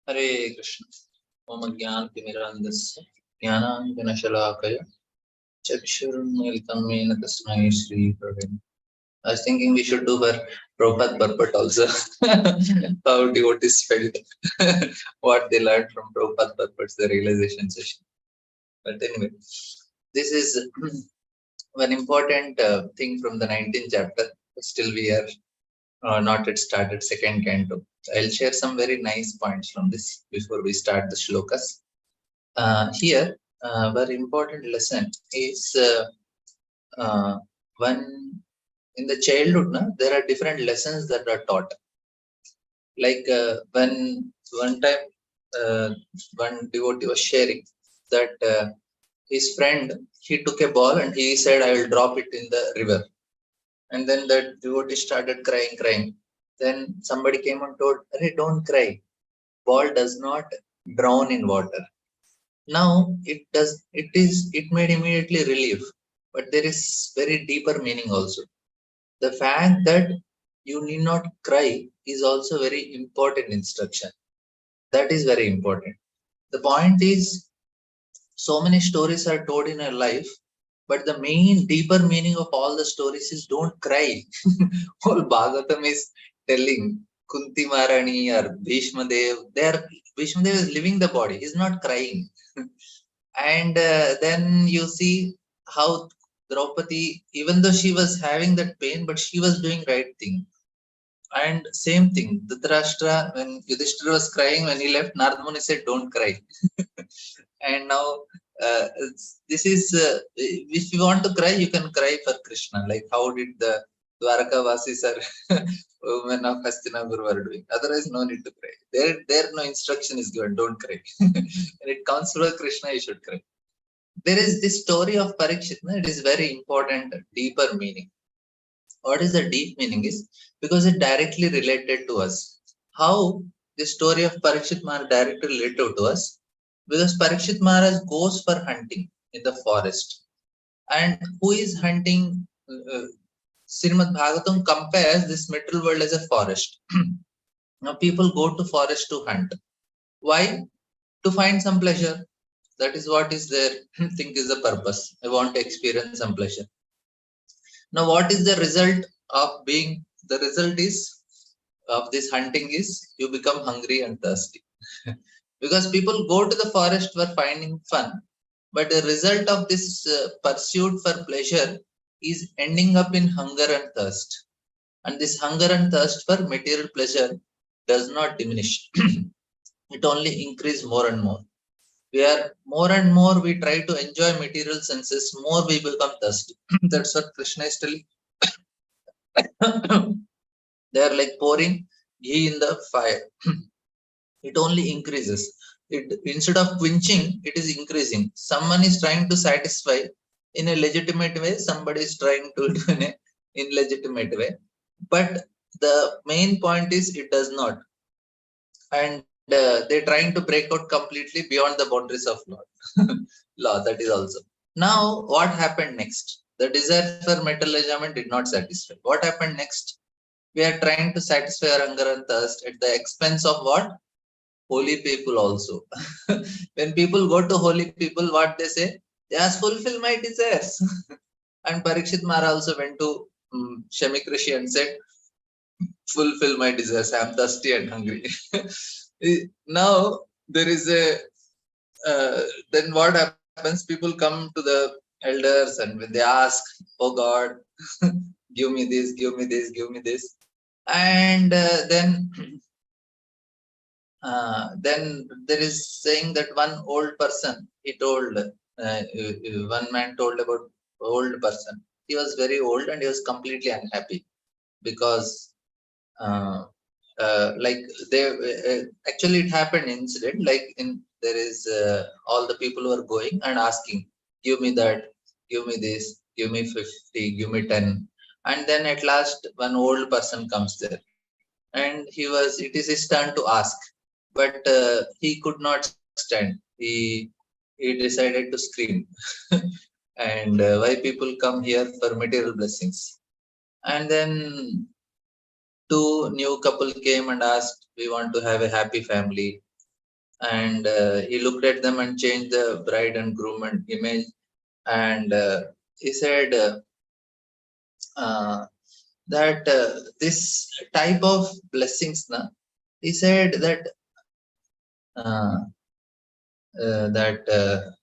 Hare Krishna. Om Jnana Timirandasya Jnananjanashalakaya Chakshurunmilitam Tasmai Shri Praveen. I was thinking we should do for Prabhupada purport also. How devotees felt, what they learned from Prabhupada purports, the realization session. But anyway, this is one important thing from the 19th chapter. Still, we are not yet started second canto. I'll share some very nice points from this before we start the shlokas. Here, very important lesson is when in the childhood, there are different lessons that are taught. Like when one time, one devotee was sharing that his friend, he took a ball and he said, "I will drop it in the river." And then that devotee started crying. Then somebody came and told, "Hey, don't cry. Ball does not drown in water." Now it made immediately relief, but there is very deeper meaning also. The fact that you need not cry is also very important instruction. That is very important. The point is, so many stories are told in our life, but the main deeper meaning of all the stories is don't cry. All Bhagavatam is telling Kunti Maharani or Bhishma Dev, Bhishma Dev is living the body, he's not crying. And then you see how Draupadi, even though she was having that pain, but she was doing right thing. And same thing, Dhritarashtra, when Yudhishthira was crying when he left, Narada Muni said, "Don't cry." And now this is, if you want to cry, you can cry for Krishna. Like how did the Dwaraka Vasis or women of Hastinapur were doing. Otherwise, no need to cry. There no instruction is given. Don't cry. When it comes to Krishna, you should cry. There is this story of Parikshit. It is very important, deeper meaning. What is the deep meaning is because it directly related to us. How the story of Parikshit Maharaj directly related to us? Because Parikshit Maharaj goes for hunting in the forest. And who is hunting? Srimad Bhagavatam compares this material world as a forest. Now people go to forest to hunt. Why? To find some pleasure. That is what is there. Think is the purpose. I want to experience some pleasure. Now, what is the result of being? The result is of this hunting is you become hungry and thirsty. Because people go to the forest for finding fun, but the result of this pursuit for pleasure is ending up in hunger and thirst. And this hunger and thirst for material pleasure does not diminish. It only increases more and more. We are more and more we try to enjoy material senses, more we become thirsty. That's what Krishna is telling. They are like pouring ghee in the fire. It only increases. It instead of quenching, it is increasing. Someone is trying to satisfy in a legitimate way, somebody is trying to do in a illegitimate way. But the main point is it does not. And they're trying to break out completely beyond the boundaries of law. Law, that is also. Now, what happened next? The desire for material enjoyment did not satisfy. What happened next? We are trying to satisfy our hunger and thirst at the expense of what? Holy people also. When people go to holy people, what they say? They ask, fulfill my desires. And Parikshit Mara also went to Shamik Rishi and said, fulfill my desires. I am thirsty and hungry. Now, there is a, then what happens? People come to the elders and when they ask, oh God, give me this, give me this, give me this. And then there is saying that one old person, he told, one man told about old person. He was very old and he was completely unhappy because like they actually it happened incident like in there is all the people who are going and asking, give me that, give me this, give me 50, give me 10. And then at last one old person comes there and he was, it is his turn to ask, but he could not stand. He decided to scream. And why people come here for material blessings. And then two new couple came and asked, we want to have a happy family. and he looked at them and changed the bride and groom and image, and he said that this type of blessings, na, he said that uh, that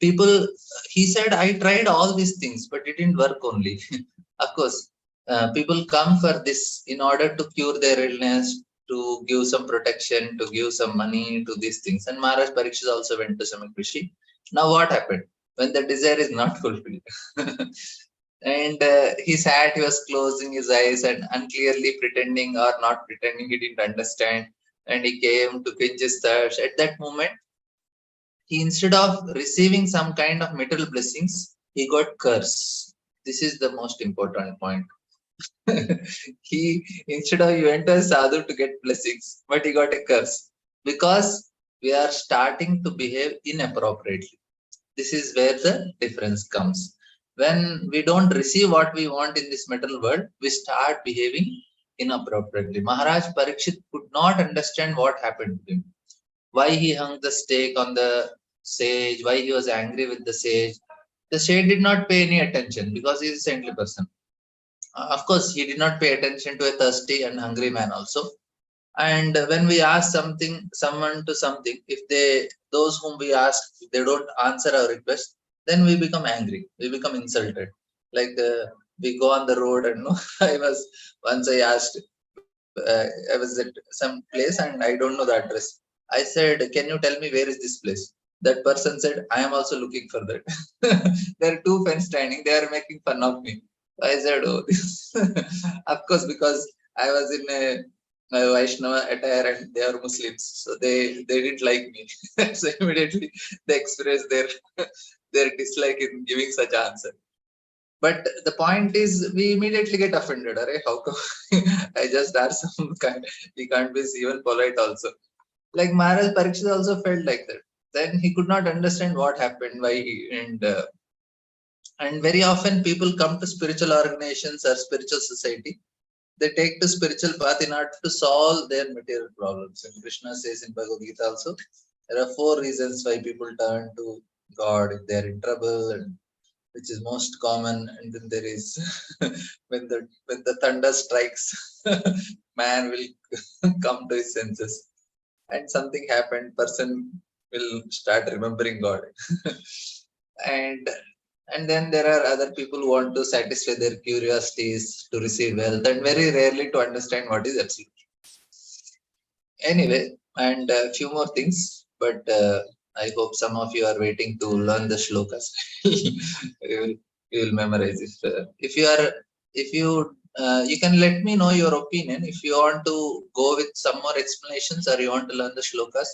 people, he said, I tried all these things but it didn't work only. Of course, people come for this in order to cure their illness, to give some protection, to give some money to these things. And Maharaj Parikshit also went to Samak Rishi. Now what happened when the desire is not fulfilled? And he sat, he was closing his eyes and unclearly pretending or not pretending he didn't understand, and he came to quench his thirst. At that moment, he, instead of receiving some kind of material blessings, he got curse. This is the most important point. He, instead of, he went to a sadhu to get blessings, but he got a curse because we are starting to behave inappropriately. This is where the difference comes. When we don't receive what we want in this material world, we start behaving inappropriately. Maharaj Parikshit could not understand what happened to him, why he hung the stake on the sage, why he was angry with the sage. The sage did not pay any attention because he is a saintly person. Of course, he did not pay attention to a thirsty and hungry man also. And when we ask someone to something, if those whom we ask, if they don't answer our request, then we become angry, we become insulted. Like we go on the road and no, I asked, I was at some place and I don't know the address. I said, can you tell me where is this place? That person said, I am also looking for that. There are two friends standing, they are making fun of me. I said, oh, this. Of course, because I was in a Vaishnava attire and they are Muslims, so they didn't like me. So immediately they expressed their dislike in giving such answer. But the point is, we immediately get offended. Arey, how come? I just asked some kind. He can't be even polite also. Like Maharaj Parikshit also felt like that. Then he could not understand what happened, why he, and very often people come to spiritual organizations or spiritual society. They take to spiritual path in order to solve their material problems. And Krishna says in Bhagavad Gita also, there are 4 reasons why people turn to God if they are in trouble, and which is most common. And then there is when the thunder strikes, man will come to his senses, and something happened, person will start remembering God. and and then there are other people who want to satisfy their curiosities to receive wealth, and very rarely to understand what is absolute. Anyway, and a few more things, but I hope some of you are waiting to learn the shlokas. you will you will memorize it. If you are, if you you can let me know your opinion if you want to go with some more explanations, or you want to learn the shlokas.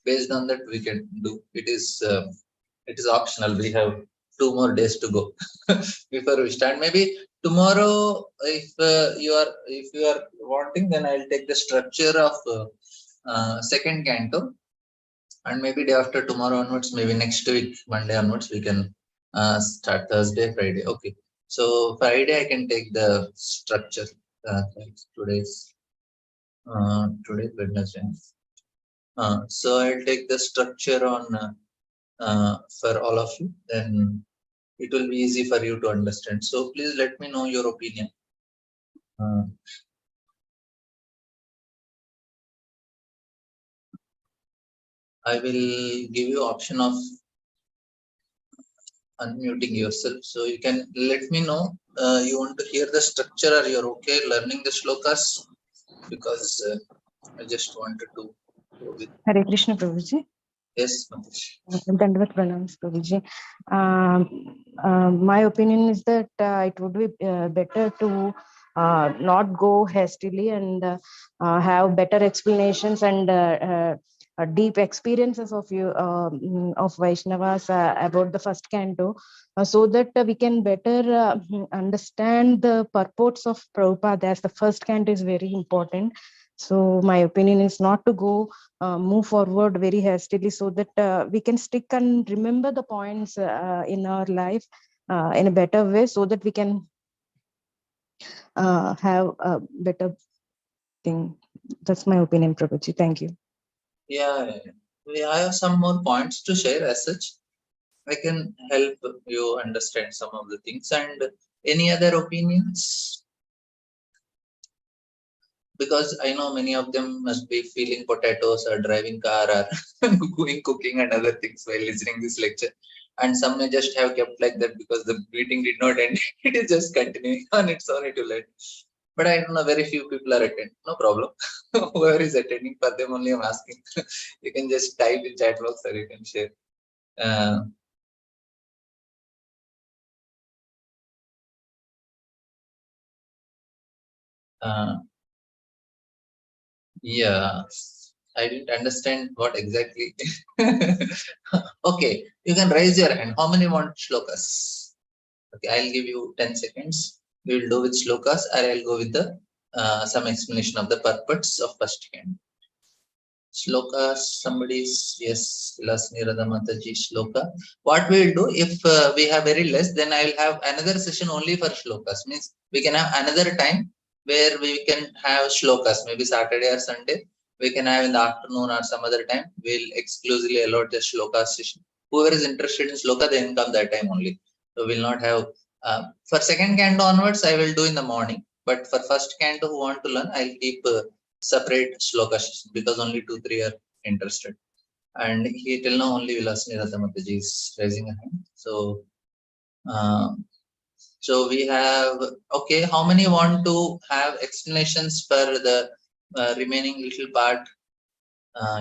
Based on that, we can do it. It is optional. We have 2 more days to go before we start. Maybe tomorrow, if you are wanting, then I'll take the structure of second canto, and maybe day after tomorrow onwards, maybe next week Monday onwards, we can start Thursday, Friday. Okay, so Friday I can take the structure. Today's Wednesday. So I'll take the structure on for all of you, then it will be easy for you to understand. So please let me know your opinion. I will give you option of unmuting yourself, so you can let me know you want to hear the structure, or you're okay learning the shlokas, because I just wanted to go with. Hare Krishna, Prabhuji. Yes, Matish. Dandavat pranams, Prabhuji. My opinion is that it would be better to not go hastily and have better explanations and deep experiences of you of Vaishnavas about the first canto, so that we can better understand the purports of Prabhupada, as the first canto is very important. So my opinion is not to go move forward very hastily, so that we can stick and remember the points in our life in a better way, so that we can have a better thing. That's my opinion, Prabhuji. Thank you. Yeah, we have some more points to share as such. I can help you understand some of the things. And any other opinions? Because I know many of them must be feeling potatoes or driving car or going cooking and other things while listening this lecture. And some may just have kept like that because the meeting did not end. It is just continuing on its own. It will end. But I don't know, very few people are attending. No problem. Whoever is attending, for them only I'm asking. You can just type in chat box or you can share. Uh, uh, yeah, I didn't understand what exactly. Okay, you can raise your hand. How many want shlokas? Okay, I'll give you 10 seconds. We will do with shlokas, or I'll go with the some explanation of the purports of first canto. Shlokas, somebody's, yes, Vilasni Radha Mataji shloka. What we'll do, if we have very less, then I'll have another session only for shlokas. Means we can have another time where we can have shlokas, maybe Saturday or Sunday. We can have in the afternoon or some other time. We'll exclusively allot the shloka session. Whoever is interested in shloka, they can come that time only. So we'll not have, for second canto onwards, I will do in the morning. But for first canto who want to learn, I'll keep separate shloka session because only 2-3 are interested. And he till now only Vilasni Radhamataji is raising a hand. So, uh, so we have, okay, how many want to have explanations for the remaining little part?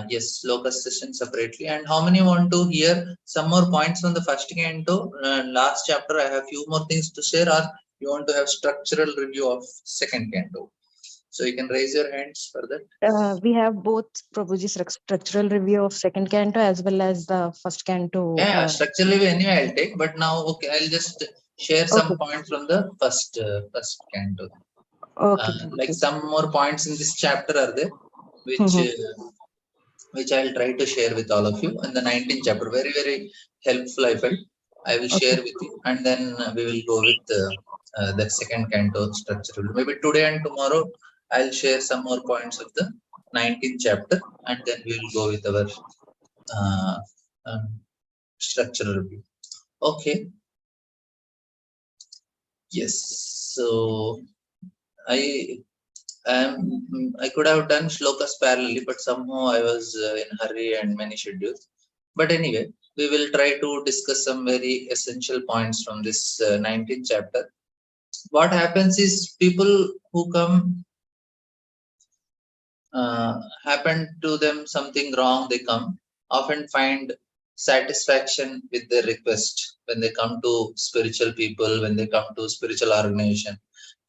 Yes, shloka session separately. And how many want to hear some more points from the first canto? Last chapter, I have few more things to share, or you want to have structural review of second canto? So you can raise your hands for that. We have both Prabhuji's structural review of second canto as well as the first canto. Yeah, structurally anyway I'll take, but now okay, I'll just share some Okay. points from the first canto. Okay, Like Prabhuji. some more points in this chapter are there, which I'll try to share with all of you. And the 19th chapter, very helpful I felt. I will share Okay. with you, and then we will go with the second canto structure. Maybe today and tomorrow I'll share some more points of the 19th chapter, and then we will go with our uh, um, structural review. Okay. Yes. So I I could have done shlokas parallelly, but somehow I was in hurry and many schedules. But anyway, we will try to discuss some very essential points from this 19th chapter. What happens is people who come happen to them something wrong, they come often find satisfaction with their request when they come to spiritual people, when they come to spiritual organization.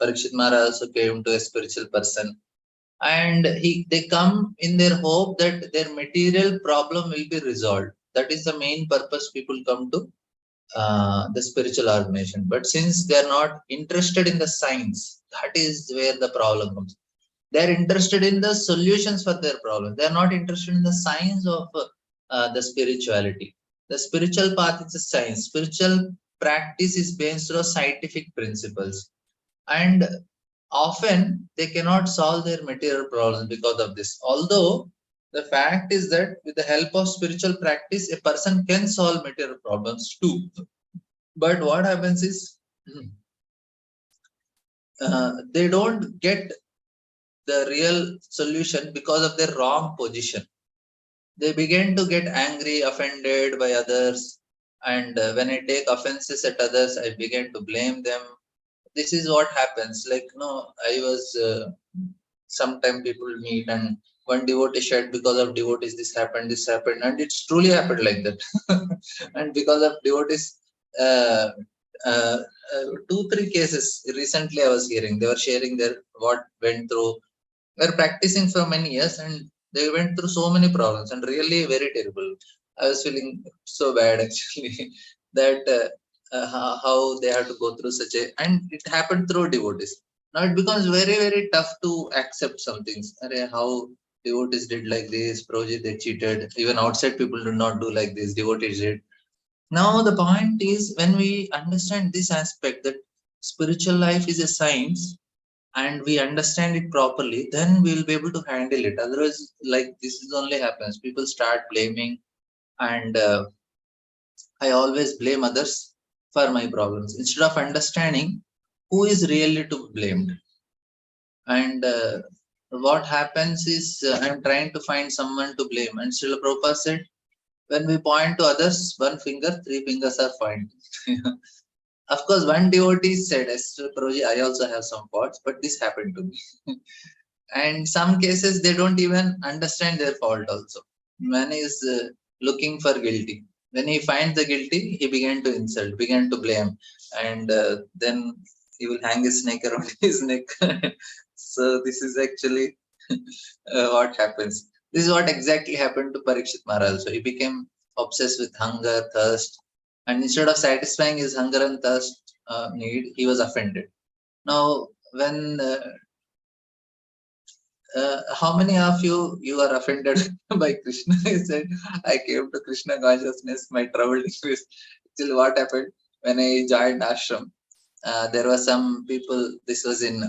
Parikshit Maharaj also came to a spiritual person, and they come in their hope that their material problem will be resolved. That is the main purpose people come to the spiritual organization. But since they are not interested in the science, that is where the problem comes. They are interested in the solutions for their problem. They are not interested in the science of the spirituality. The spiritual path is a science. Spiritual practice is based on scientific principles, and often they cannot solve their material problems because of this. Although the fact is that with the help of spiritual practice, a person can solve material problems too. But what happens is they don't get the real solution because of their wrong position. They begin to get angry, offended by others, and when I take offenses at others, I begin to blame them. This is what happens. Like, no, I was sometime people meet and one devotee shared, because of devotees this happened, and it's truly happened like that. And because of devotees, uh, uh, 2-3 cases recently I was hearing, they were sharing their what went through. They're practicing for many years and they went through so many problems and really very terrible. I was feeling so bad actually that how they have to go through such a, and it happened through devotees. Now it becomes very tough to accept some things. How devotees did like this, project they cheated. Even outside people do not do like this. Devotees did. Now the point is, when we understand this aspect that spiritual life is a science, and we understand it properly, then we'll be able to handle it. Otherwise, like this is only happens, people start blaming, and I always blame others for my problems instead of understanding who is really to be blamed. And what happens is I'm trying to find someone to blame. And Srila Prabhupada said, when we point to others, one finger, three fingers are pointing. Of course, one devotee said, Prabhuji, I also have some faults, but this happened to me. And some cases, they don't even understand their fault also. Man is looking for guilty. When he finds the guilty, he began to insult, began to blame. And then he will hang his snake around his neck. So this is actually what happens. This is what exactly happened to Parikshit Maharaj. So he became obsessed with hunger, thirst, and instead of satisfying his hunger and thirst need, he was offended. Now, when how many of you are offended by Krishna? He said, I came to Krishna consciousness, my trouble decreased. Still, what happened when I joined ashram? There were some people. This was in.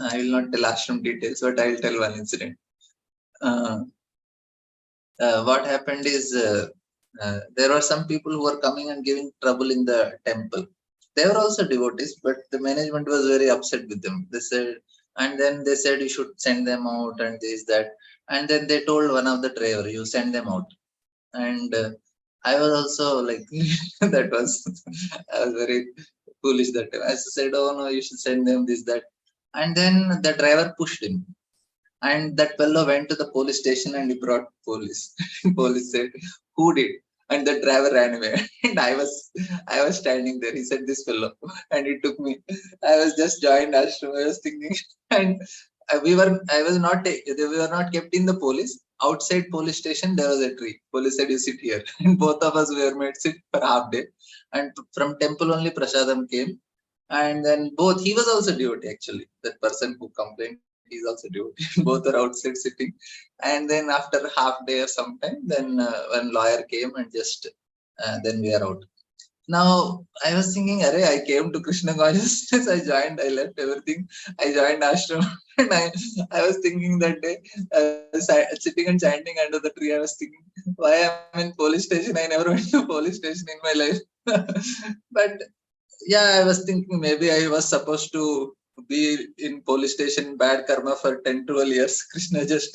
I will not tell ashram details, but I will tell one incident. Uh, what happened is there were some people who were coming and giving trouble in the temple. They were also devotees, but the management was very upset with them. They said, and then they said you should send them out and this that, and then they told one of the driver, you send them out. And I was also like that was I was very foolish that time. I said, oh no, you should send them this that, and then the driver pushed him, and that fellow went to the police station and he brought police. Police said, who did? And the driver ran away. And I was standing there. He said, this fellow. And he took me. I was just joined ashram. I was thinking, and we were not kept in the police. Outside police station, there was a tree. Police said, you sit here. And both of us were made sit for half day. And from temple only Prasadam came. And then both, he was also devotee actually. That person who complained, he's also devotee. Both are outside sitting. And then after half day or sometime, then when lawyer came and just then we are out. Now I was thinking, Array, I came to Krishna consciousness, I joined, I left everything, I joined ashram, and I was thinking that day, sitting and chanting under the tree, I was thinking, why I'm in police station? I never went to police station in my life. But yeah, I was thinking maybe I was supposed to be in police station, bad karma for 10, 12 years. Krishna just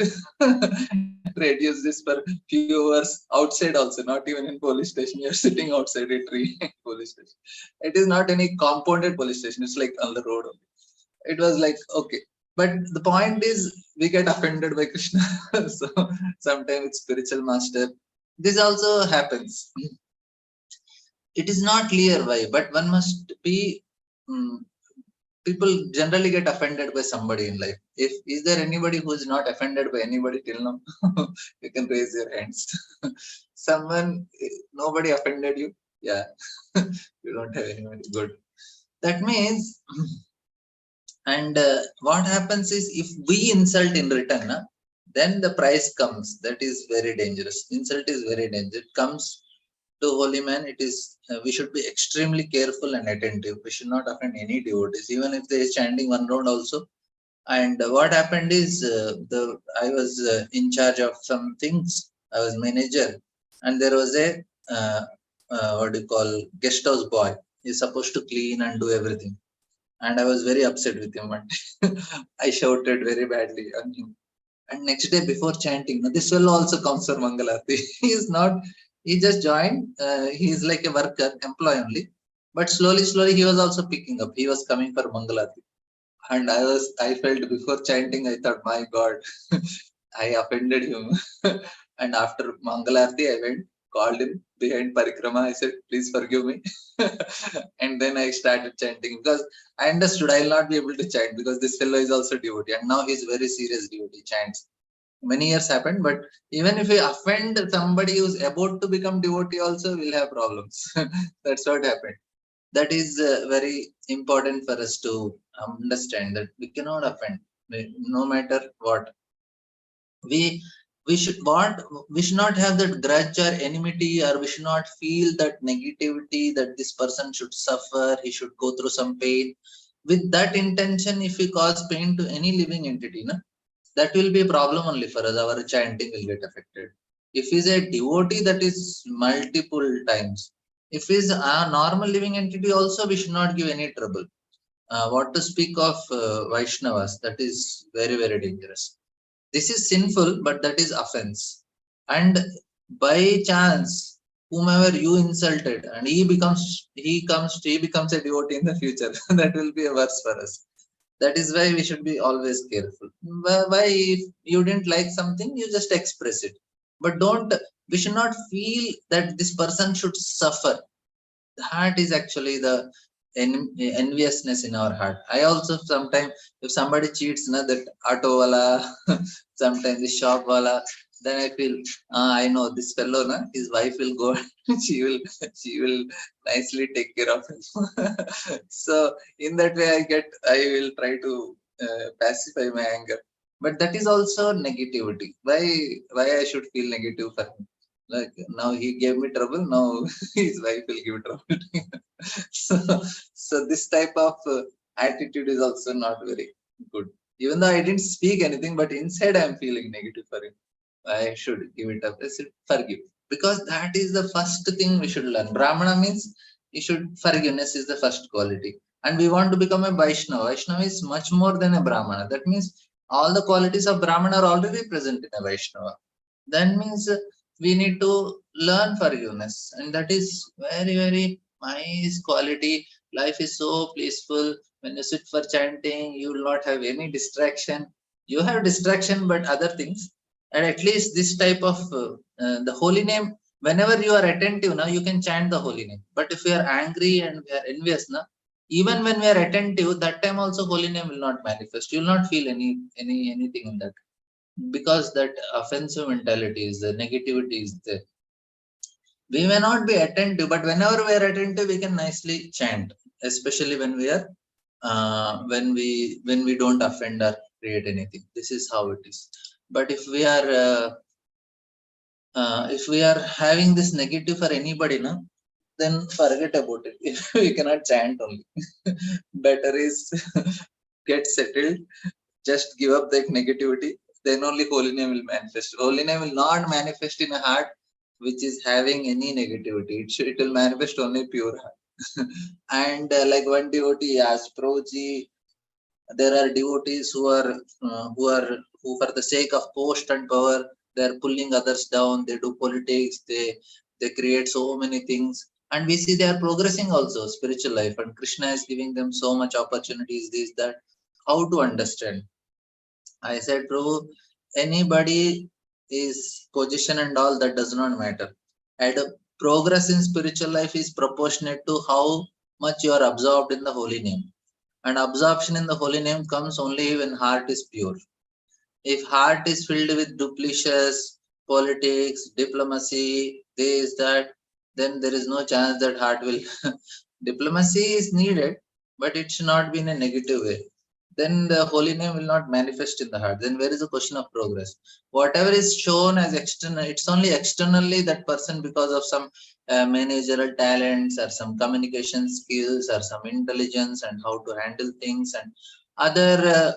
reduced this for few hours outside also, not even in police station. You're sitting outside a tree in police station. It is not any compounded police station. It's like on the road only. It was like, okay. But the point is, we get offended by Krishna. So sometimes it's spiritual master. This also happens. It is not clear why, but one must be. People generally get offended by somebody in life. If is there anybody who is not offended by anybody till now? You can raise your hands. Someone, nobody offended you. Yeah, you don't have anybody. Good. That means, and what happens is if we insult in return, then the price comes. That is very dangerous. Insult is very dangerous. It comes to holy man, it is we should be extremely careful and attentive. We should not offend any devotees, even if they are chanting one round also. And what happened is I was in charge of some things. I was manager, and there was a what do you call guest house boy. He's supposed to clean and do everything, and I was very upset with him. And I shouted very badly on him. And next day before chanting, this fellow also comes for Mangalarti. He is not, he just joined. He is like a worker, employee only. But slowly, he was also picking up. He was coming for Mangalarti. And I felt before chanting, I thought, my God, I offended him. And after Mangalarti, I went, called him behind Parikrama. I said, please forgive me. And then I started chanting because I understood I will not be able to chant because this fellow is also devotee. And now he's very serious devotee, chants. Many years happened, but even if we offend somebody who's about to become devotee, also we'll have problems. That's what happened. That is very important for us to understand that we cannot offend, no matter what. We we should want we should not have that grudge or enmity, or we should not feel that negativity that this person should suffer, he should go through some pain. With that intention, if we cause pain to any living entity, na, that will be a problem only for us. Our chanting will get affected. If is a devotee, that is multiple times. If is a normal living entity, also we should not give any trouble. What to speak of Vaishnavas? That is very, very dangerous. This is sinful, but that is offense. And by chance, whomever you insulted, and he becomes a devotee in the future. That will be a worse for us. That is why we should be always careful. Why, if you didn't like something, you just express it. But don't, we should not feel that this person should suffer. That is actually the enviousness in our heart. I also sometimes, if somebody cheats, na, that auto wala, sometimes the shop wala, then I feel, I know this fellow, na, his wife will go, she will nicely take care of him. So in that way, I will try to pacify my anger. But that is also negativity. Why I should feel negative for him? Like now he gave me trouble. Now his wife will give trouble to him. So, so this type of attitude is also not very good. Even though I didn't speak anything, but inside I'm feeling negative for him. I should give it up. I should forgive, because that is the first thing we should learn. Brahmana means you should forgiveness is the first quality, and we want to become a Vaishnava. Vaishnava is much more than a Brahmana. That means all the qualities of Brahmana are already present in a Vaishnava. That means we need to learn forgiveness, and that is very, very nice quality. Life is so peaceful. When you sit for chanting, you will not have any distraction. You have distraction, but other things. And at least this type of the holy name, whenever you are attentive now, you can chant the holy name. But if we are angry and we are envious now, even when we are attentive, that time also holy name will not manifest. You will not feel anything in that, because that offensive mentality is the negativity is there. We may not be attentive, but whenever we are attentive, we can nicely chant, especially when we are when we don't offend or create anything. This is how it is. But if we are having this negative for anybody now, then forget about it. We cannot chant only. Better is get settled, just give up that negativity, then only holy name will manifest. Holy name will not manifest in a heart which is having any negativity. It will manifest only pure heart. And like one devotee asked, Prabhuji, there are devotees who for the sake of post and power, they are pulling others down, they do politics, they create so many things, and we see they are progressing also spiritual life, and Krishna is giving them so much opportunities, this that. How to understand? I said, Prabhu, anybody is position and all, that does not matter. And progress in spiritual life is proportionate to how much you are absorbed in the holy name. And absorption in the holy name comes only when heart is pure. If heart is filled with duplicitous politics, diplomacy, this, that, then there is no chance that heart will. Diplomacy is needed, but it should not be in a negative way. Then the holy name will not manifest in the heart. Then where is the question of progress? Whatever is shown as external, it's only externally that person, because of some managerial talents or some communication skills or some intelligence and how to handle things and other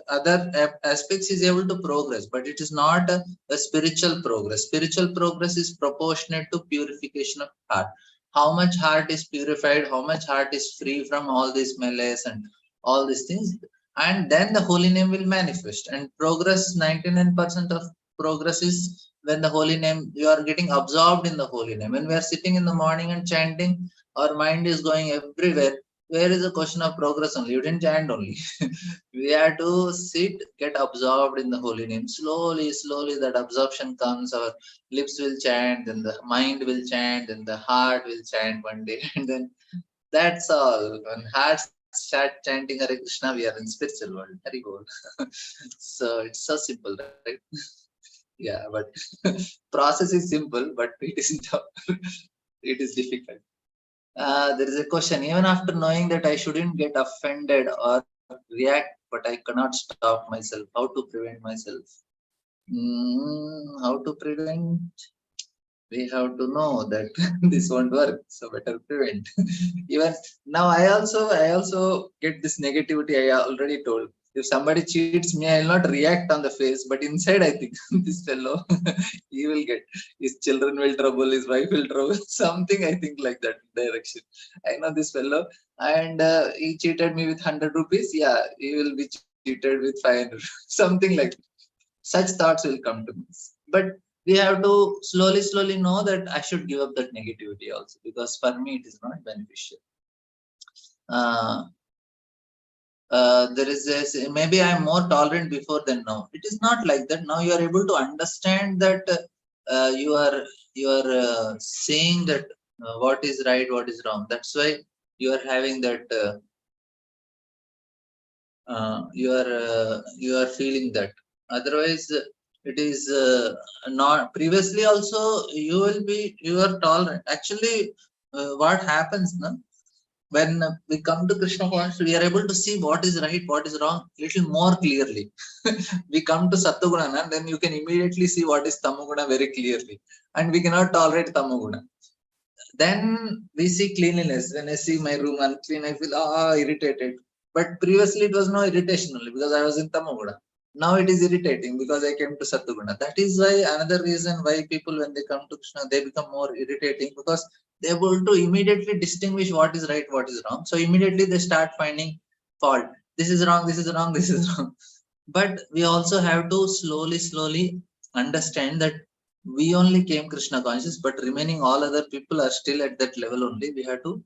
aspects is able to progress, but it is not a spiritual progress. Spiritual progress is proportionate to purification of heart. How much heart is purified, how much heart is free from all these malice and all these things, and then the holy name will manifest. And progress, 99% of progress is when the holy name, you are getting absorbed in the holy name. When we are sitting in the morning and chanting, our mind is going everywhere. Where is the question of progress? Only you didn't chant only. We have to sit, get absorbed in the holy name. Slowly that absorption comes. Our lips will chant, then the mind will chant, then the heart will chant one day. And then that's all. When heart start chanting Hare Krishna, we are in spiritual world. Hari Bol. So it's so simple, right? Yeah, but process is simple, but it isn't. It is difficult. There is a question. Even after knowing that I shouldn't get offended or react, but I cannot stop myself. How to prevent myself? How to prevent? we have to know that this won't work, so better prevent. Even now I also get this negativity. I already told, if somebody cheats me, I'll not react on the face, but inside I think this fellow he will get, his children will trouble, his wife will trouble, something I think like that direction. I know this fellow, and he cheated me with 100 rupees, yeah, he will be cheated with 500 something like that. Such thoughts will come to me. But we have to slowly know that I should give up that negativity also, because for me it is not beneficial. uh, there is this, maybe I'm more tolerant before than now. It is not like that. Now you are able to understand that you are saying that what is right, what is wrong. That's why you are having that you are feeling that. Otherwise it is not. Previously also you are tolerant. Actually what happens now, when we come to Krishna consciousness, we are able to see what is right, what is wrong, little more clearly. We come to Sattva, and then you can immediately see what is Tamoguna very clearly, and we cannot tolerate Tamoguna. Then we see cleanliness. When I see my room unclean, I feel irritated. But previously it was no irritation, only because I was in Tamoguna. Now it is irritating because I came to Sattva. That is why another reason why people, when they come to Krishna, they become more irritating, because they're able to immediately distinguish what is right, what is wrong. So immediately they start finding fault. This is wrong, this is wrong, this is wrong. But we also have to slowly understand that we only came Krishna conscious, but remaining all other people are still at that level only. We have to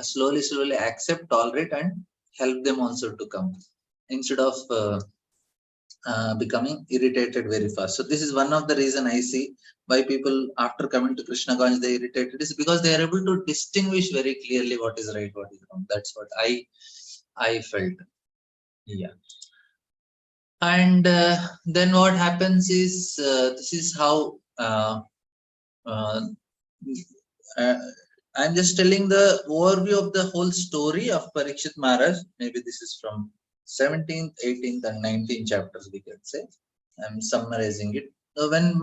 slowly accept, tolerate, and help them also to come, instead of becoming irritated very fast. So this is one of the reason I see why people after coming to Krishna conscious they irritated, is because they are able to distinguish very clearly what is right, what is wrong. That's what I felt. Yeah. And then what happens is, this is how uh, uh, I'm just telling the overview of the whole story of Parikshit Maharaj. Maybe this is from 17th, 18th, and 19th chapters, we can say. I'm summarizing it. So when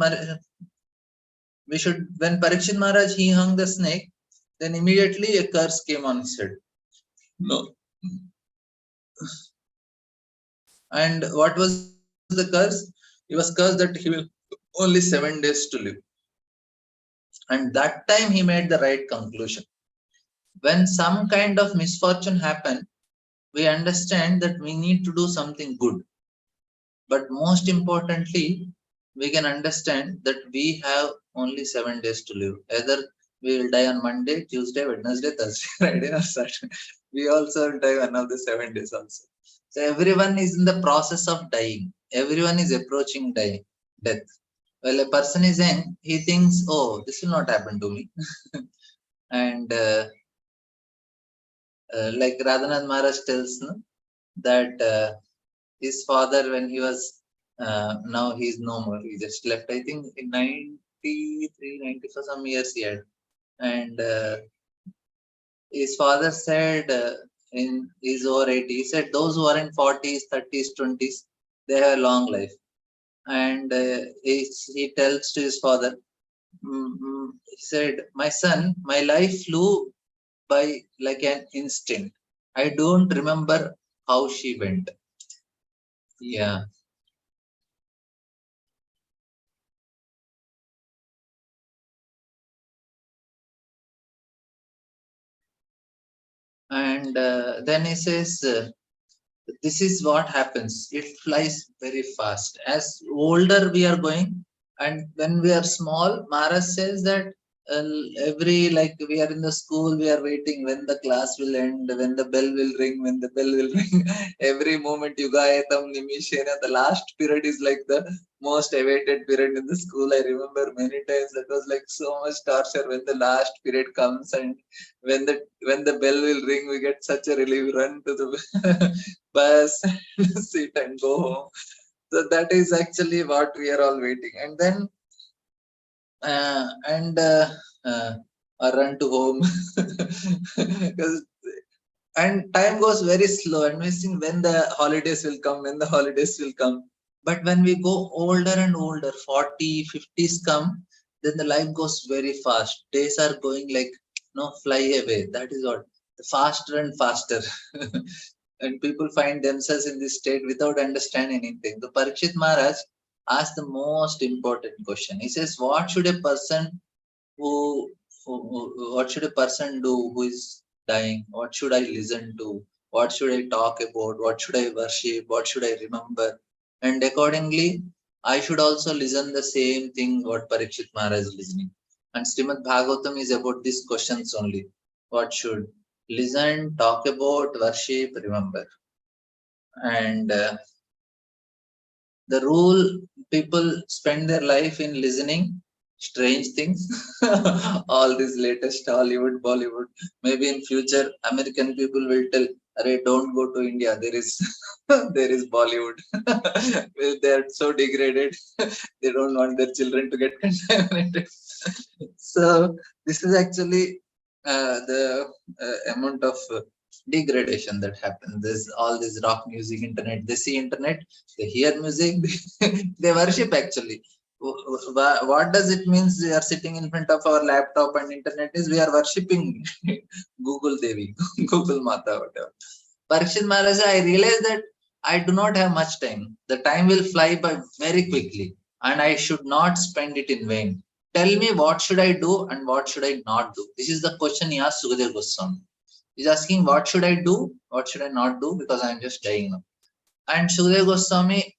Parikshit Maharaj he hung the snake, then immediately a curse came on his head. No. And what was the curse? He was cursed that he will only 7 days to live. And that time he made the right conclusion. When some kind of misfortune happen, we understand that we need to do something good. But most importantly, we can understand that we have only 7 days to live. Either we will die on Monday, Tuesday, Wednesday, Thursday, Friday, or Saturday. We also will die one of the 7 days also. So everyone is in the process of dying. Everyone is approaching death. Well, a person is young, he thinks, oh, this will not happen to me. And like Radhanath Maharaj tells, no, that his father, when he was, now he's no more, he just left, I think in 93, 94, some years he had. And his father said, in his over 80, he said, those who are in 40s, 30s, 20s, they have a long life. And he tells to his father, he said, my son, my life flew by like an instinct. I don't remember how she went. Yeah. And then he says, this is what happens. It flies very fast. As older we are going, and when we are small, Maharaj says that uh, every, like we are in the school, we are waiting when the class will end, when the bell will ring, when the bell will ring. Every moment, Yugayatam, Nimishena, the last period is like the most awaited period in the school. I remember many times that was like so much torture when the last period comes, and when the bell will ring, we get such a relief, run to the bus, sit and go home. So that is actually what we are all waiting. And then and run to home. 'Cause- and time goes very slow, and we think when the holidays will come, when the holidays will come. But when we go older and older, 40, 50s come, then the life goes very fast. Days are going like fly away. That is what, faster and faster. And people find themselves in this state without understanding anything. The Parikshit Maharaj asked the most important question. He says, what should a person who, what should a person do who is dying? What should I listen to? What should I talk about? What should I worship? What should I remember? And accordingly, I should also listen the same thing what Parikshit Maharaj is listening. And Srimad Bhagavatam is about these questions only. What should listen, talk about, worship, remember? And the rule, people spend their life in listening strange things. All this latest Hollywood, Bollywood. Maybe in future American people will tell, "Arey, don't go to India. There is there is Bollywood." They are so degraded. They don't want their children to get contaminated. So this is actually the amount of degradation that happens. There's all this rock music, internet. They see internet, they hear music, they worship actually. What does it means? We are sitting in front of our laptop and internet is we are worshipping Google Devi, Google Mata, whatever. Parikshit Maharaj, I realize that I do not have much time. The time will fly by very quickly and I should not spend it in vain. Tell me, what should I do and what should I not do? This is the question he asked Sukadeva Goswami. He's asking, what should I do? What should I not do? Because I'm just dying now. And Sukadeva Goswami,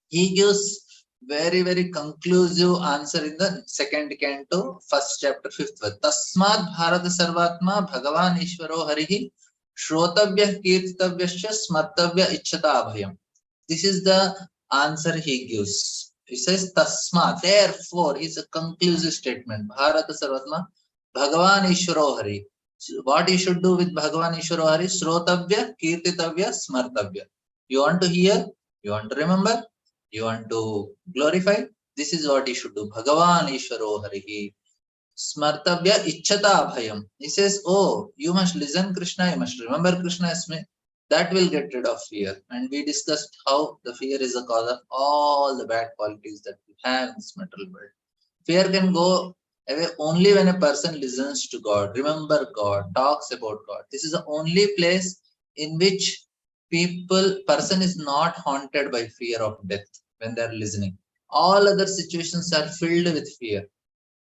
he gives very, very conclusive answer in the second canto, first chapter, fifth verse. Tasmat Bharata Sarvatma Bhagavan Ishvaro Harihi Shrotavya Kirtitavyascha Smartavya Ichchata Abhayam. This is the answer he gives. He says, Tasmat, therefore, is a conclusive statement. Bharata Sarvatma Bhagavan Ishvaro Hari. What you should do with Bhagavan Ishvaro Hari? Shrotavya Kirtitavya Smartavya. You want to hear? You want to remember? You want to glorify? This is what you should do. Bhagavan Ishvaro Harihi Smartavya Ichchata Abhayam. He says, oh, you must listen Krishna, you must remember Krishna as me. That will get rid of fear. And we discussed how the fear is the cause of all the bad qualities that we have in this material world. Fear can go away only when a person listens to God, remember God, talks about God. This is the only place in which person is not haunted by fear of death when they are listening. All other situations are filled with fear.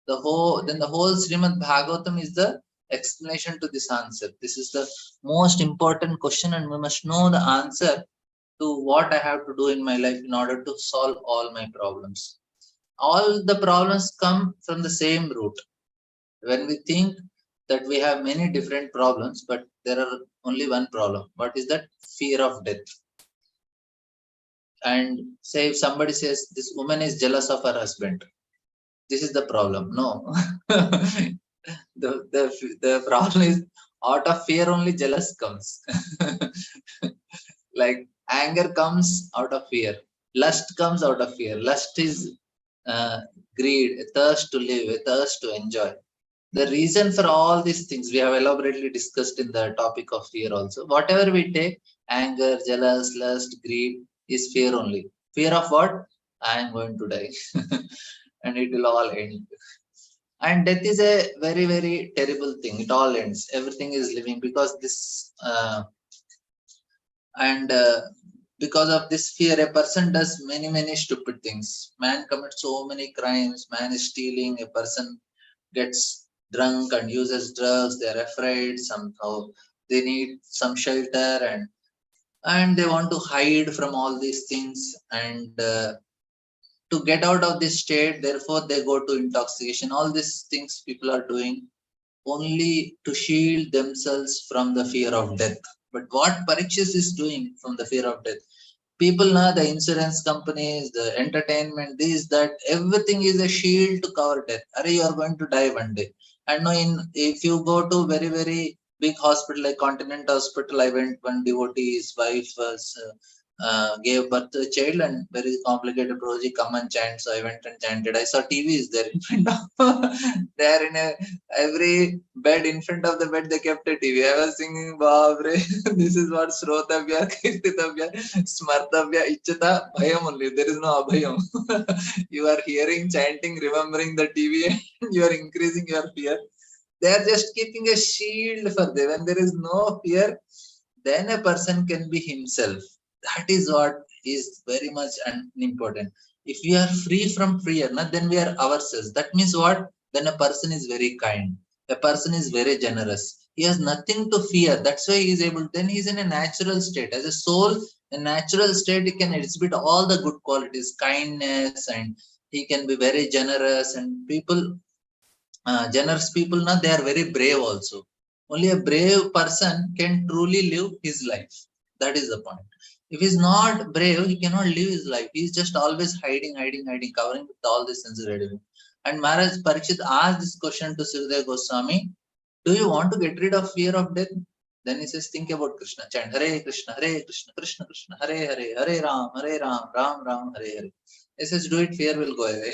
The whole Srimad Bhagavatam is the explanation to this answer. This is the most important question, and we must know the answer to what I have to do in my life in order to solve all my problems. All the problems come from the same root. When we think that we have many different problems, but there are only one problem. What is that? Fear of death. And say if somebody says this woman is jealous of her husband, this is the problem. No. the problem is out of fear only jealous comes. Like anger comes out of fear. Lust comes out of fear. Lust is greed, a thirst to live, a thirst to enjoy. The reason for all these things we have elaborately discussed in the topic of fear also. Whatever we take, anger, jealous, lust, greed, is fear only. Fear of what? I am going to die. And it will all end. And death is a very, very terrible thing. It all ends. Everything is living because this because of this fear, a person does many, many stupid things. Man commits so many crimes. Man is stealing. A person gets drunk and uses drugs. They are afraid somehow. They need some shelter and they want to hide from all these things. And to get out of this state, therefore they go to intoxication. All these things people are doing only to shield themselves from the fear of death. But what Parikshit is doing from the fear of death? People know the insurance companies, the entertainment, this, that, everything is a shield to cover death. Are you are going to die one day. And no, if you go to very, very big hospital like Continent Hospital, I went, one devotee, his wife was gave birth to a child, and very complicated project, come and chant. So I went and chanted. I saw TV is there in front of there in every bed, in front of the bed they kept a TV. I was singing, Babre, this is what Shrotavya, Kirtitavya, Smartavya, Ichata, Bhayam only. There is no Abhayam. You are hearing, chanting, remembering the TV, and you are increasing your fear. They are just keeping a shield for them. When there is no fear, then a person can be himself. That is what is very much important. If we are free from fear, then we are ourselves. That means what? Then a person is very kind. A person is very generous. He has nothing to fear. That's why he is able. Then he is in a natural state. As a soul, a natural state, he can exhibit all the good qualities, kindness, and he can be very generous. And people, generous people, now they are very brave also. Only a brave person can truly live his life. That is the point. If he's not brave, he cannot live his life. He's just always hiding, covering with all this sensitivity. And Maharaj Parikshit asked this question to Sridhar Goswami: do you want to get rid of fear of death? Then he says, think about Krishna. Chant Hare Krishna, Krishna Krishna, Hare Hare, Hare Ram, Ram Ram, Hare Hare. He says, do it, fear will go away.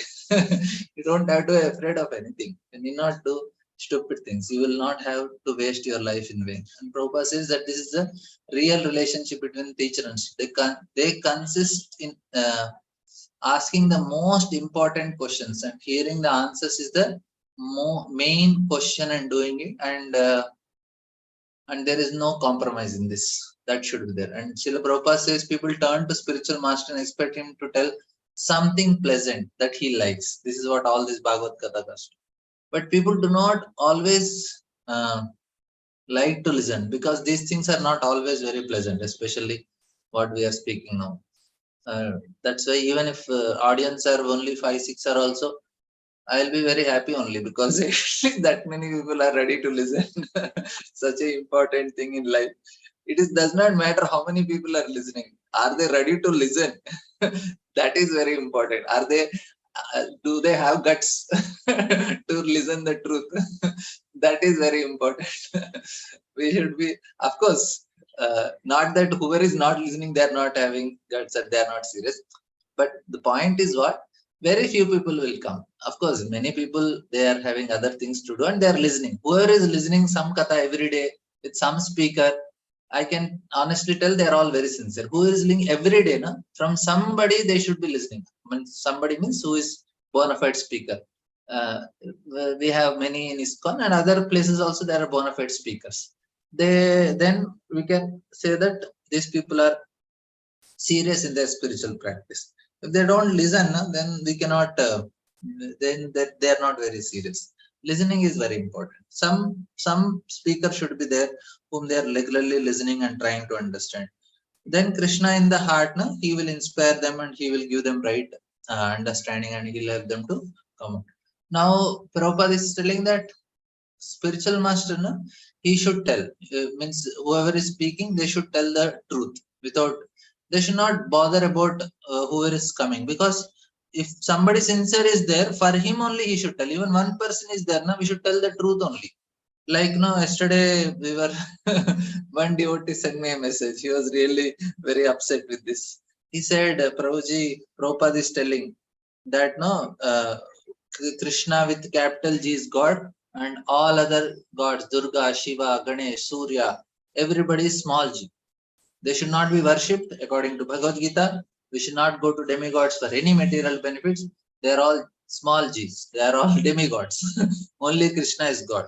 You don't have to be afraid of anything. You need not do stupid things. You will not have to waste your life in vain. And Prabhupada says that this is the real relationship between teacher and student. They consist in asking the most important questions, and hearing the answers is the main question, and doing it, and there is no compromise in this. That should be there. And Srila Prabhupada says people turn to spiritual master and expect him to tell something pleasant that he likes. This is what all this Bhagavad Gita does. But people do not always like to listen, because these things are not always very pleasant, especially what we are speaking now. That's why even if audience are only 5-6 are also, I'll be very happy only, because that many people are ready to listen. Such an important thing in life. It is does not matter how many people are listening. Are they ready to listen? That is very important. Are they? Do they have guts to listen the truth? That is very important. We should be, of course, not that whoever is not listening, they are not having guts or they are not serious. But the point is what? Very few people will come. Of course, many people, they are having other things to do and they are listening. Whoever is listening some katha every day with some speaker, I can honestly tell they are all very sincere. Who is listening every day? Na? From somebody they should be listening. When somebody means who is bona fide speaker. We have many in ISKCON and other places also there are bona fide speakers. Then we can say that these people are serious in their spiritual practice. If they don't listen, then we cannot. Then that they are not very serious. Listening is very important. Some speaker should be there whom they are regularly listening and trying to understand. Then Krishna in the heart, he will inspire them and he will give them right understanding, and he will help them to come out. Now Prabhupada is telling that spiritual master, he should tell. Means whoever is speaking, they should tell the truth without. They should not bother about whoever is coming, because if somebody sincere is there, for him only he should tell. Even one person is there, we should tell the truth only. Like yesterday we were one devotee sent me a message. He was really very upset with this. He said, Prabhuji, Prabhupada is telling that Krishna with capital G is God, and all other gods, Durga, Shiva, Ganesh, Surya, everybody is small g. They should not be worshipped according to Bhagavad Gita. We should not go to demigods for any material benefits. They are all small g's. They are all demigods. Only Krishna is God.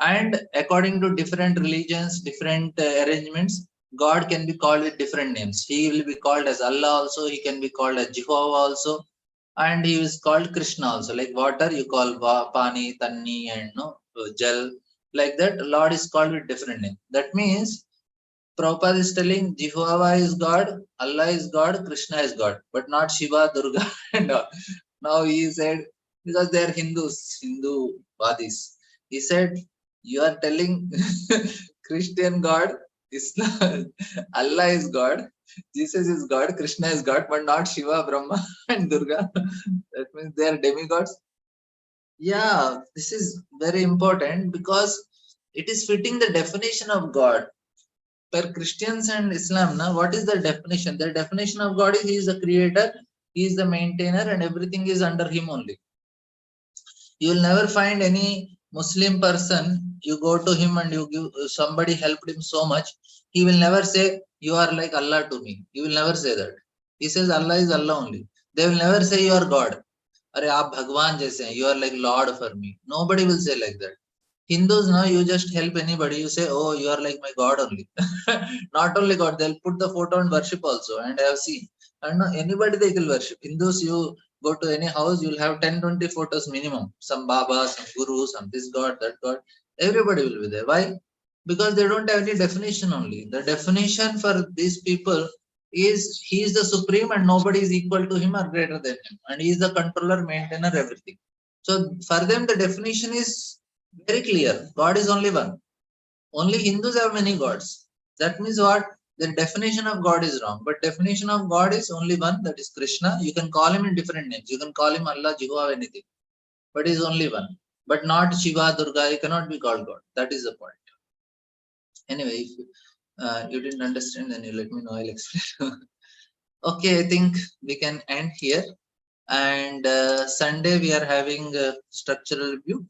And according to different religions, different arrangements, God can be called with different names. He will be called as Allah also. He can be called as Jehovah also. And he is called Krishna also. Like water, you call Pani, Tanni, and Jal. Like that, Lord is called with different name. That means Prabhupada is telling Jehovah is God, Allah is God, Krishna is God, but not Shiva, Durga, and all. Now he said, because they are Hindus, Hindu Vadis. He said, you are telling Christian God, Islam, Allah is God, Jesus is God, Krishna is God, but not Shiva, Brahma, and Durga. That means they are demigods. Yeah, this is very important because it is fitting the definition of God. For Christians and Islam, na, what is the definition? The definition of God is He is the creator, He is the maintainer, and everything is under Him only. You will never find any Muslim person, you go to him and you give somebody helped him so much, he will never say, you are like Allah to me. He will never say that. He says, Allah is Allah only. They will never say, you are God. Arey, aap Bhagwan jaise hain, you are like Lord for me. Nobody will say like that. Hindus, now you just help anybody, you say, oh, you are like my God only. Not only God, they'll put the photo and worship also. And I have seen. And anybody they will worship. Hindus, you go to any house, you'll have 10-20 photos minimum. Some Baba, some Guru, some this God, that God. Everybody will be there. Why? Because they don't have any definition only. The definition for these people is he is the supreme and nobody is equal to him or greater than him. And he is the controller, maintainer, everything. So for them, the definition is very clear. God is only one. Only Hindus have many gods. That means what? The definition of God is wrong. But definition of God is only one, that is Krishna. You can call him in different names. You can call him Allah, Jehovah, anything. But he is only one. But not Shiva, Durga. He cannot be called God. That is the point. Anyway, if you didn't understand, then you let me know. I'll explain. Okay, I think we can end here. And Sunday we are having a structural review.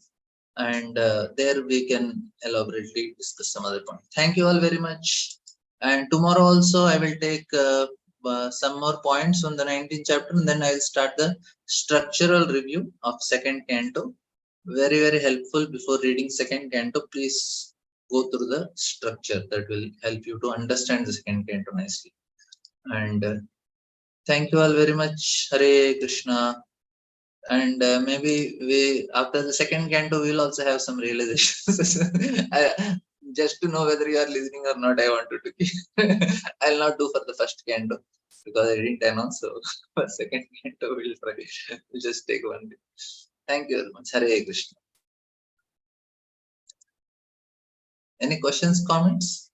And there we can elaborately discuss some other point. Thank you all very much. And tomorrow also I will take some more points on the 19th chapter, and then I will start the structural review of second canto. Very, very helpful. Before reading second canto, please go through the structure. That will help you to understand the second canto nicely. And thank you all very much. Hare Krishna. And maybe we after the second canto we'll also have some realizations. Just to know whether you are listening or not, I wanted to keep. I'll not do for the first canto because I didn't announce. So for second canto we'll try. We'll just take one day. Thank you very much. Hare Krishna. Any questions, comments?